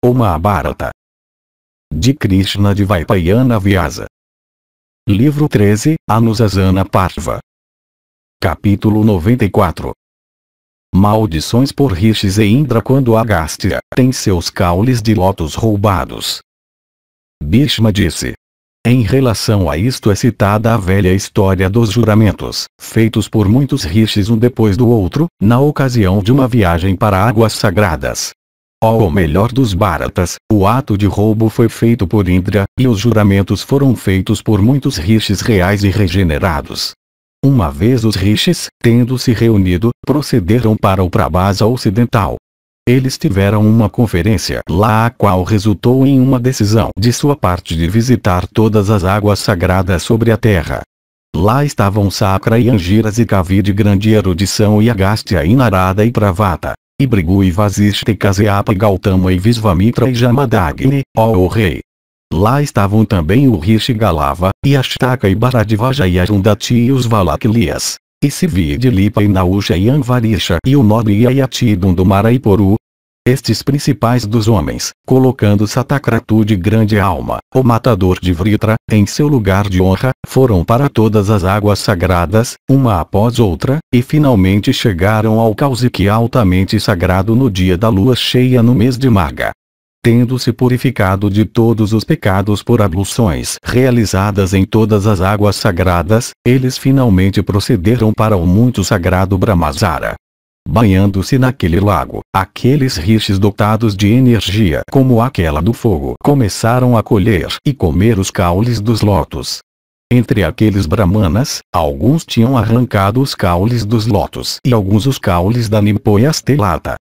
O Mahabharata. De Krishna de Vaipayana Vyasa. Livro 13, Anusasana Parva. Capítulo 94. Maldições por Rishis e Indra quando Agastya tem seus caules de lótus roubados. Bhishma disse. Em relação a isto é citada a velha história dos juramentos, feitos por muitos rishis um depois do outro, na ocasião de uma viagem para águas sagradas. O melhor dos Bharatas, o ato de roubo foi feito por Indra, e os juramentos foram feitos por muitos rishis reais e regenerados. Uma vez os rishis, tendo se reunido, procederam para o Prabhasa ocidental. Eles tiveram uma conferência lá a qual resultou em uma decisão de sua parte de visitar todas as águas sagradas sobre a terra. Lá estavam Sakra e Angiras e Kavi de grande erudição e Agastya e Narada e Pravata, e Brigu e Vasishta e Kasyapa e Gautama e Visvamitra e Jamadagni, ó o rei. Lá estavam também o Rishi Galava, e Ashtaka e Bharadvaja e Arundhati e os Valaklias, e Sivi de Lipa e Nausha e Anvarisha e o nobre Yayati Dundumara e Poru. Estes principais dos homens, colocando Satakratu de grande alma, o matador de Vritra, em seu lugar de honra, foram para todas as águas sagradas, uma após outra, e finalmente chegaram ao Kausiki altamente sagrado no dia da lua cheia no mês de Magha. Tendo-se purificado de todos os pecados por abluções realizadas em todas as águas sagradas, eles finalmente procederam para o muito sagrado Brahmasara. Banhando-se naquele lago, aqueles rishis dotados de energia como aquela do fogo começaram a colher e comer os caules dos lótus. Entre aqueles brahmanas, alguns tinham arrancado os caules dos lótus e alguns os caules da Nimpoyastelata.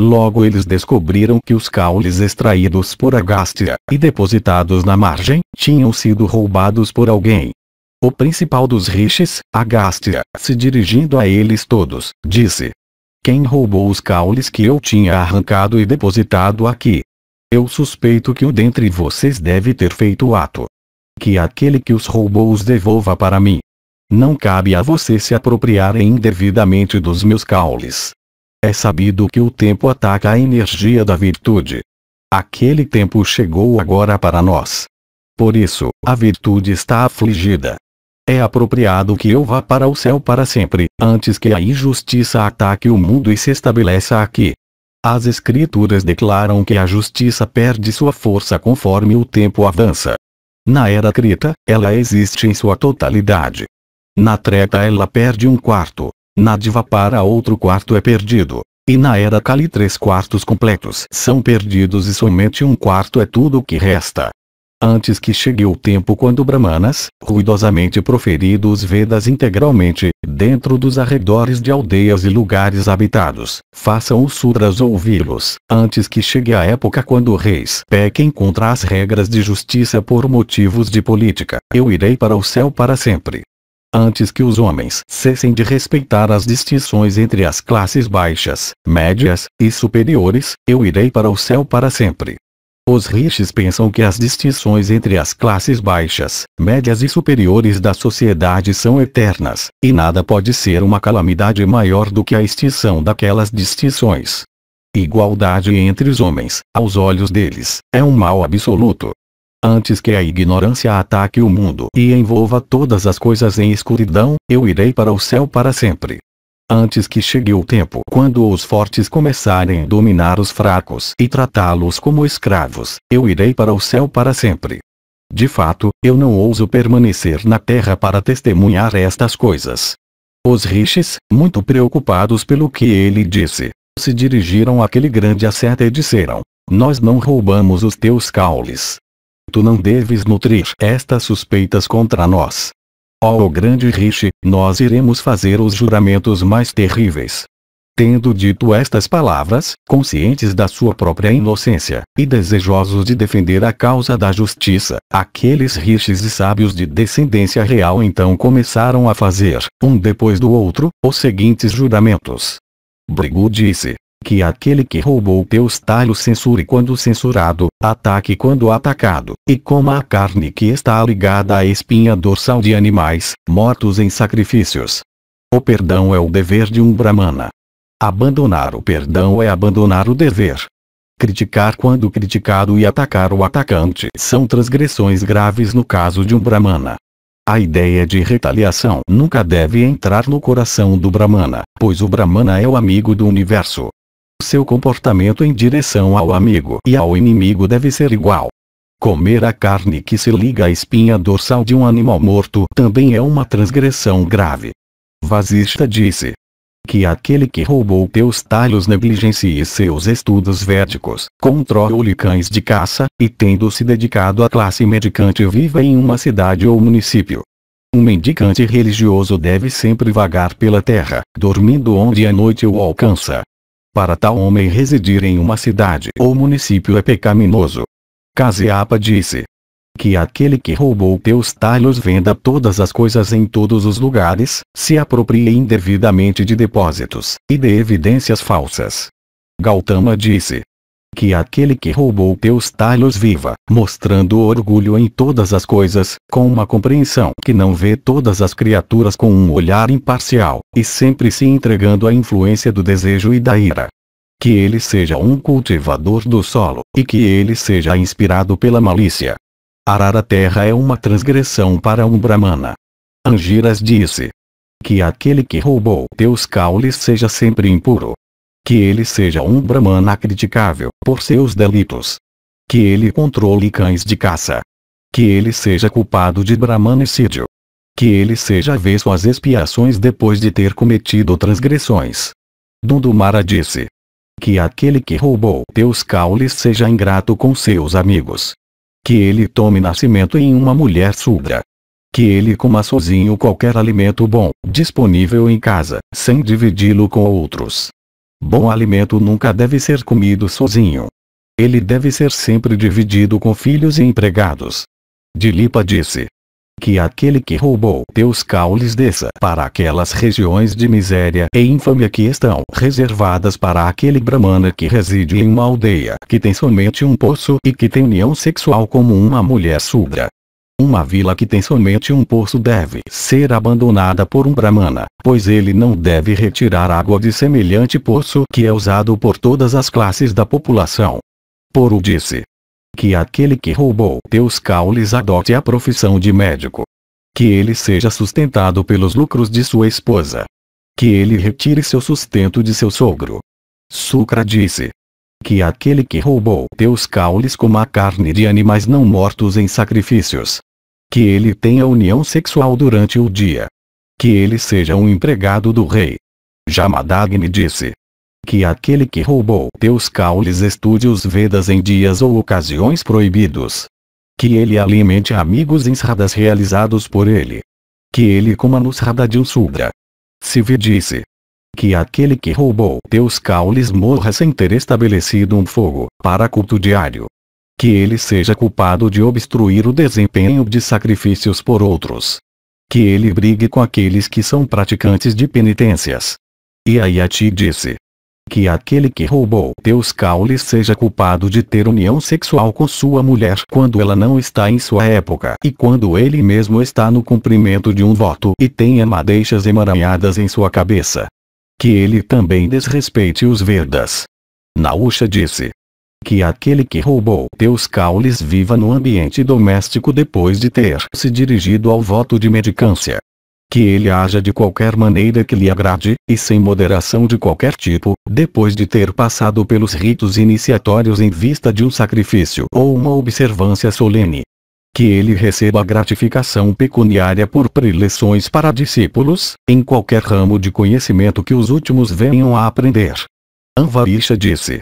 Logo eles descobriram que os caules extraídos por Agastya e depositados na margem, tinham sido roubados por alguém. O principal dos rishis, Agastya, se dirigindo a eles todos, disse: quem roubou os caules que eu tinha arrancado e depositado aqui? Eu suspeito que um dentre vocês deve ter feito o ato. Que aquele que os roubou os devolva para mim. Não cabe a você se apropriarem indevidamente dos meus caules. É sabido que o tempo ataca a energia da virtude. Aquele tempo chegou agora para nós. Por isso, a virtude está afligida. É apropriado que eu vá para o céu para sempre, antes que a injustiça ataque o mundo e se estabeleça aqui. As escrituras declaram que a justiça perde sua força conforme o tempo avança. Na era Krita, ela existe em sua totalidade. Na Treta ela perde 1/4. Na Dvapara outro quarto é perdido. E na era Kali 3/4 completos são perdidos e somente 1/4 é tudo o que resta. Antes que chegue o tempo quando Brahmanas, ruidosamente proferidos os Vedas integralmente, dentro dos arredores de aldeias e lugares habitados, façam os Sudras ouvi-los, antes que chegue a época quando reis pequem contra as regras de justiça por motivos de política, eu irei para o céu para sempre. Antes que os homens cessem de respeitar as distinções entre as classes baixas, médias e superiores, eu irei para o céu para sempre. Os rishis pensam que as distinções entre as classes baixas, médias e superiores da sociedade são eternas, e nada pode ser uma calamidade maior do que a extinção daquelas distinções. Igualdade entre os homens, aos olhos deles, é um mal absoluto. Antes que a ignorância ataque o mundo e envolva todas as coisas em escuridão, eu irei para o céu para sempre. Antes que chegue o tempo quando os fortes começarem a dominar os fracos e tratá-los como escravos, eu irei para o céu para sempre. De fato, eu não ouso permanecer na terra para testemunhar estas coisas. Os rishis, muito preocupados pelo que ele disse, se dirigiram àquele grande asceta e disseram: nós não roubamos os teus caules. Tu não deves nutrir estas suspeitas contra nós. Ó grande Rishi, nós iremos fazer os juramentos mais terríveis. Tendo dito estas palavras, conscientes da sua própria inocência, e desejosos de defender a causa da justiça, aqueles rishis e sábios de descendência real então começaram a fazer, um depois do outro, os seguintes juramentos. Brigu disse: que aquele que roubou teus talhos censure quando censurado, ataque quando atacado, e coma a carne que está ligada à espinha dorsal de animais, mortos em sacrifícios. O perdão é o dever de um Brahmana. Abandonar o perdão é abandonar o dever. Criticar quando criticado e atacar o atacante são transgressões graves no caso de um Brahmana. A ideia de retaliação nunca deve entrar no coração do Brahmana, pois o Brahmana é o amigo do universo. Seu comportamento em direção ao amigo e ao inimigo deve ser igual. Comer a carne que se liga à espinha dorsal de um animal morto também é uma transgressão grave. Vasishtha disse que aquele que roubou teus talhos negligencie seus estudos védicos, controle cães de caça, e tendo se dedicado à classe mendicante viva em uma cidade ou município. Um mendicante religioso deve sempre vagar pela terra, dormindo onde a noite o alcança. Para tal homem residir em uma cidade ou município é pecaminoso. Kasyapa disse que aquele que roubou teus talhos venda todas as coisas em todos os lugares, se aproprie indevidamente de depósitos, e de evidências falsas. Gautama disse que aquele que roubou teus talhos viva, mostrando orgulho em todas as coisas, com uma compreensão que não vê todas as criaturas com um olhar imparcial, e sempre se entregando à influência do desejo e da ira. Que ele seja um cultivador do solo, e que ele seja inspirado pela malícia. Arar a terra é uma transgressão para um Brahmana. Angiras disse que aquele que roubou teus caules seja sempre impuro. Que ele seja um Brahmana criticável por seus delitos. Que ele controle cães de caça. Que ele seja culpado de brahmanicídio. Que ele seja avesso às expiações depois de ter cometido transgressões. Dundumara disse que aquele que roubou teus caules seja ingrato com seus amigos. Que ele tome nascimento em uma mulher surda. Que ele coma sozinho qualquer alimento bom, disponível em casa, sem dividi-lo com outros. Bom alimento nunca deve ser comido sozinho. Ele deve ser sempre dividido com filhos e empregados. Dilipa disse que aquele que roubou teus caules desça para aquelas regiões de miséria e infâmia que estão reservadas para aquele Brahmana que reside em uma aldeia que tem somente um poço e que tem união sexual como uma mulher surda. Uma vila que tem somente um poço deve ser abandonada por um Brahmana, pois ele não deve retirar água de semelhante poço que é usado por todas as classes da população. Poro disse que aquele que roubou teus caules adote a profissão de médico. Que ele seja sustentado pelos lucros de sua esposa. Que ele retire seu sustento de seu sogro. Sukra disse que aquele que roubou teus caules coma a carne de animais não mortos em sacrifícios. Que ele tenha união sexual durante o dia. Que ele seja um empregado do rei. Jamadagni disse que aquele que roubou teus caules estude os Vedas em dias ou ocasiões proibidos. Que ele alimente amigos em sradas realizados por ele. Que ele coma no srada de um Sudra. Sivi disse que aquele que roubou teus caules morra sem ter estabelecido um fogo para culto diário. Que ele seja culpado de obstruir o desempenho de sacrifícios por outros. Que ele brigue com aqueles que são praticantes de penitências. E Ayati disse que aquele que roubou teus caules seja culpado de ter união sexual com sua mulher quando ela não está em sua época e quando ele mesmo está no cumprimento de um voto e tenha madeixas emaranhadas em sua cabeça. Que ele também desrespeite os Vedas. Nausha disse que aquele que roubou teus caules viva no ambiente doméstico depois de ter se dirigido ao voto de mendicância. Que ele haja de qualquer maneira que lhe agrade, e sem moderação de qualquer tipo, depois de ter passado pelos ritos iniciatórios em vista de um sacrifício ou uma observância solene. Que ele receba gratificação pecuniária por preleções para discípulos, em qualquer ramo de conhecimento que os últimos venham a aprender. Anvarisha disse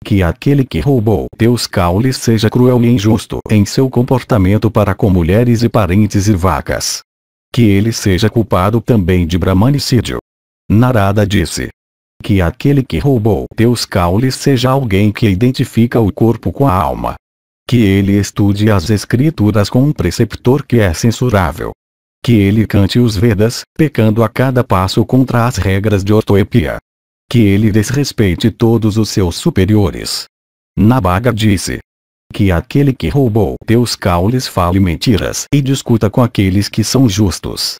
que aquele que roubou teus caules seja cruel e injusto em seu comportamento para com mulheres e parentes e vacas. Que ele seja culpado também de brahmanicídio. Narada disse que aquele que roubou teus caules seja alguém que identifica o corpo com a alma. Que ele estude as escrituras com um preceptor que é censurável. Que ele cante os Vedas, pecando a cada passo contra as regras de ortoepia. Que ele desrespeite todos os seus superiores. Nabhaga disse que aquele que roubou teus caules fale mentiras e discuta com aqueles que são justos.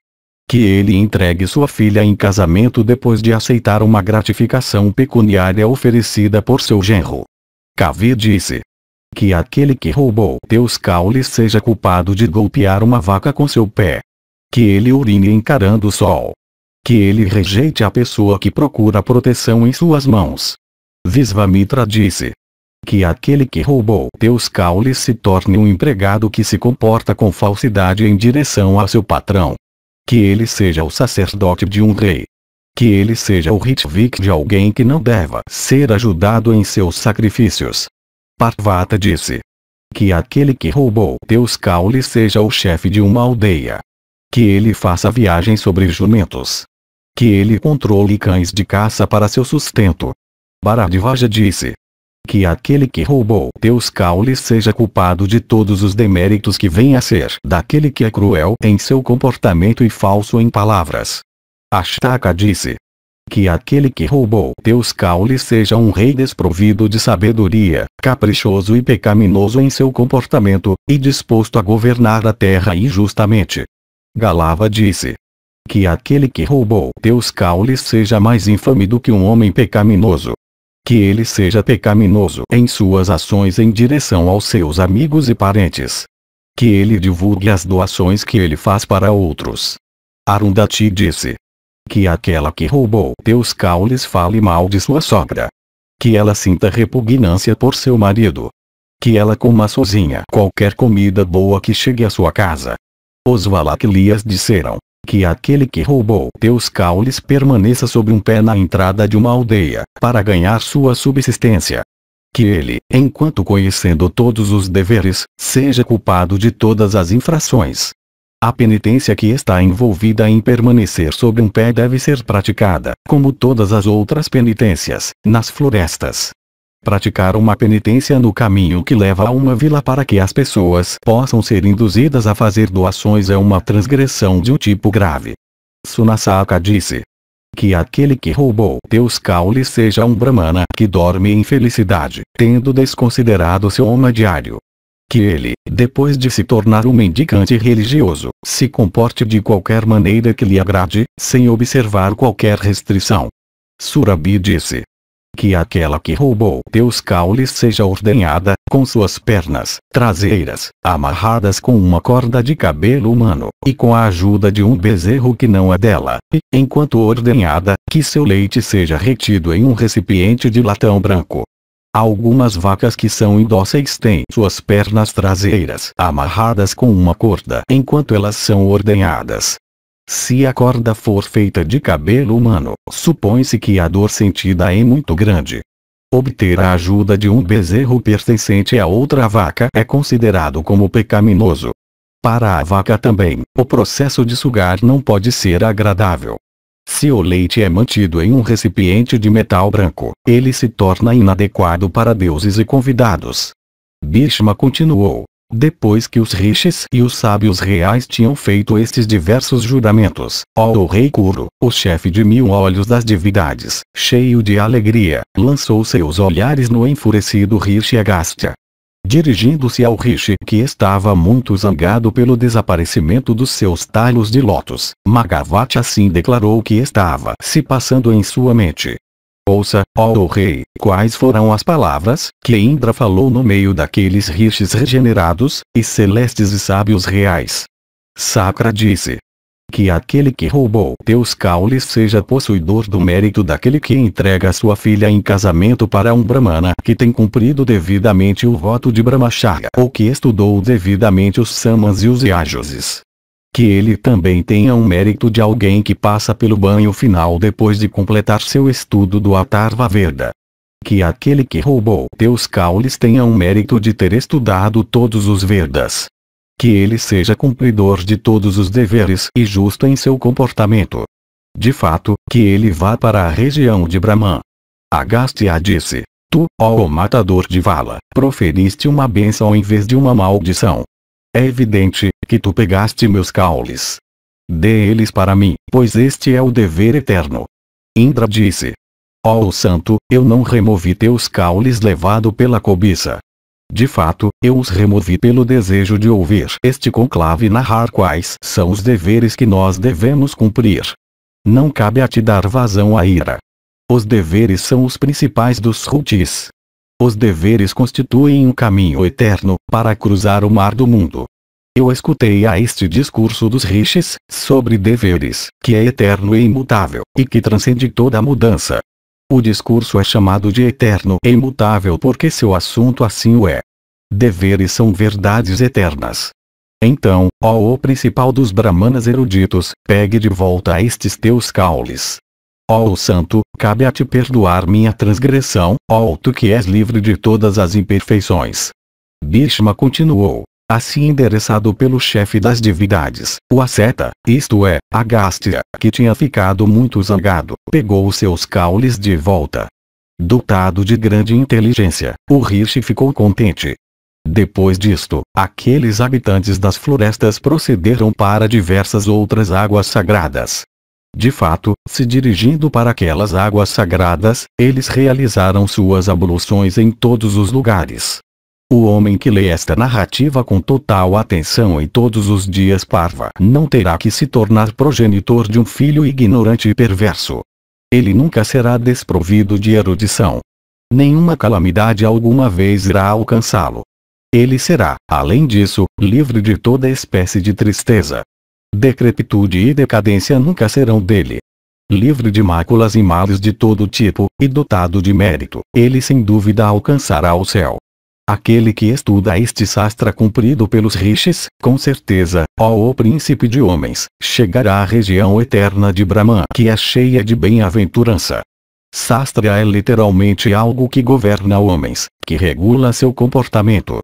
Que ele entregue sua filha em casamento depois de aceitar uma gratificação pecuniária oferecida por seu genro. Kavi disse: que aquele que roubou teus caules seja culpado de golpear uma vaca com seu pé. Que ele urine encarando o sol. Que ele rejeite a pessoa que procura proteção em suas mãos. Visvamitra disse: que aquele que roubou teus caules se torne um empregado que se comporta com falsidade em direção a seu patrão. Que ele seja o sacerdote de um rei. Que ele seja o Ritvik de alguém que não deva ser ajudado em seus sacrifícios. Parvata disse: que aquele que roubou teus caules seja o chefe de uma aldeia. Que ele faça viagem sobre jumentos. Que ele controle cães de caça para seu sustento. Bharadvaja disse: que aquele que roubou teus caules seja culpado de todos os deméritos que vêm a ser daquele que é cruel em seu comportamento e falso em palavras. Ashtaka disse: que aquele que roubou teus caules seja um rei desprovido de sabedoria, caprichoso e pecaminoso em seu comportamento, e disposto a governar a terra injustamente. Galava disse: que aquele que roubou teus caules seja mais infame do que um homem pecaminoso. Que ele seja pecaminoso em suas ações em direção aos seus amigos e parentes. Que ele divulgue as doações que ele faz para outros. Arundhati disse: que aquela que roubou teus caules fale mal de sua sogra. Que ela sinta repugnância por seu marido. Que ela coma sozinha qualquer comida boa que chegue à sua casa. Os Valaklias disseram: que aquele que roubou teus caules permaneça sob um pé na entrada de uma aldeia, para ganhar sua subsistência. Que ele, enquanto conhecendo todos os deveres, seja culpado de todas as infrações. A penitência que está envolvida em permanecer sob um pé deve ser praticada, como todas as outras penitências, nas florestas. Praticar uma penitência no caminho que leva a uma vila para que as pessoas possam ser induzidas a fazer doações é uma transgressão de um tipo grave. Sunasaka disse: que aquele que roubou teus caules seja um brahmana que dorme em felicidade, tendo desconsiderado seu homa diário. Que ele, depois de se tornar um mendicante religioso, se comporte de qualquer maneira que lhe agrade, sem observar qualquer restrição. Surabhi disse: que aquela que roubou teus caules seja ordenhada, com suas pernas traseiras amarradas com uma corda de cabelo humano, e com a ajuda de um bezerro que não é dela, e, enquanto ordenhada, que seu leite seja retido em um recipiente de latão branco. Algumas vacas que são indóceis têm suas pernas traseiras amarradas com uma corda enquanto elas são ordenhadas. Se a corda for feita de cabelo humano, supõe-se que a dor sentida é muito grande. Obter a ajuda de um bezerro pertencente a outra vaca é considerado como pecaminoso. Para a vaca também, o processo de sugar não pode ser agradável. Se o leite é mantido em um recipiente de metal branco, ele se torna inadequado para deuses e convidados. Bhishma continuou: depois que os rishis e os sábios reais tinham feito estes diversos juramentos, o rei Kuru, o chefe de 1000 olhos das divindades, cheio de alegria, lançou seus olhares no enfurecido Rishi Agastya. Dirigindo-se ao Rishi que estava muito zangado pelo desaparecimento dos seus talhos de lótus, Magavati assim declarou que estava se passando em sua mente. Ouça, ó rei, quais foram as palavras que Indra falou no meio daqueles rishis regenerados, e celestes e sábios reais. Sakra disse: que aquele que roubou teus caules seja possuidor do mérito daquele que entrega sua filha em casamento para um brahmana que tem cumprido devidamente o voto de Brahmacharya ou que estudou devidamente os samas e os yajus. Que ele também tenha um mérito de alguém que passa pelo banho final depois de completar seu estudo do Atharva Veda. Que aquele que roubou teus caules tenha um mérito de ter estudado todos os Vedas. Que ele seja cumpridor de todos os deveres e justo em seu comportamento. De fato, que ele vá para a região de Brahman. Agastya disse: tu, ó matador de Vala, proferiste uma bênção em vez de uma maldição. É evidente que tu pegaste meus caules. Dê eles para mim, pois este é o dever eterno. Indra disse: ó santo, eu não removi teus caules levado pela cobiça. De fato, eu os removi pelo desejo de ouvir este conclave narrar quais são os deveres que nós devemos cumprir. Não cabe a ti dar vazão à ira. Os deveres são os principais dos rutis. Os deveres constituem um caminho eterno para cruzar o mar do mundo. Eu escutei a este discurso dos rishis sobre deveres, que é eterno e imutável, e que transcende toda mudança. O discurso é chamado de eterno e imutável porque seu assunto assim o é. Deveres são verdades eternas. Então, ó o principal dos brahmanas eruditos, pegue de volta estes teus caules. Ó o santo, cabe a ti perdoar minha transgressão, ó tu que és livre de todas as imperfeições. Bhishma continuou, assim endereçado pelo chefe das divindades, o asceta, isto é, Agastya, que tinha ficado muito zangado, pegou os seus caules de volta. Dotado de grande inteligência, o rishi ficou contente. Depois disto, aqueles habitantes das florestas procederam para diversas outras águas sagradas. De fato, se dirigindo para aquelas águas sagradas, eles realizaram suas abluções em todos os lugares. O homem que lê esta narrativa com total atenção e todos os dias parva não terá que se tornar progenitor de um filho ignorante e perverso. Ele nunca será desprovido de erudição. Nenhuma calamidade alguma vez irá alcançá-lo. Ele será, além disso, livre de toda espécie de tristeza. Decrepitude e decadência nunca serão dele. Livre de máculas e males de todo tipo, e dotado de mérito, ele sem dúvida alcançará o céu. Aquele que estuda este sastra cumprido pelos rishis, com certeza, ó o príncipe de homens, chegará à região eterna de Brahman, que é cheia de bem-aventurança. Sastra é literalmente algo que governa homens, que regula seu comportamento,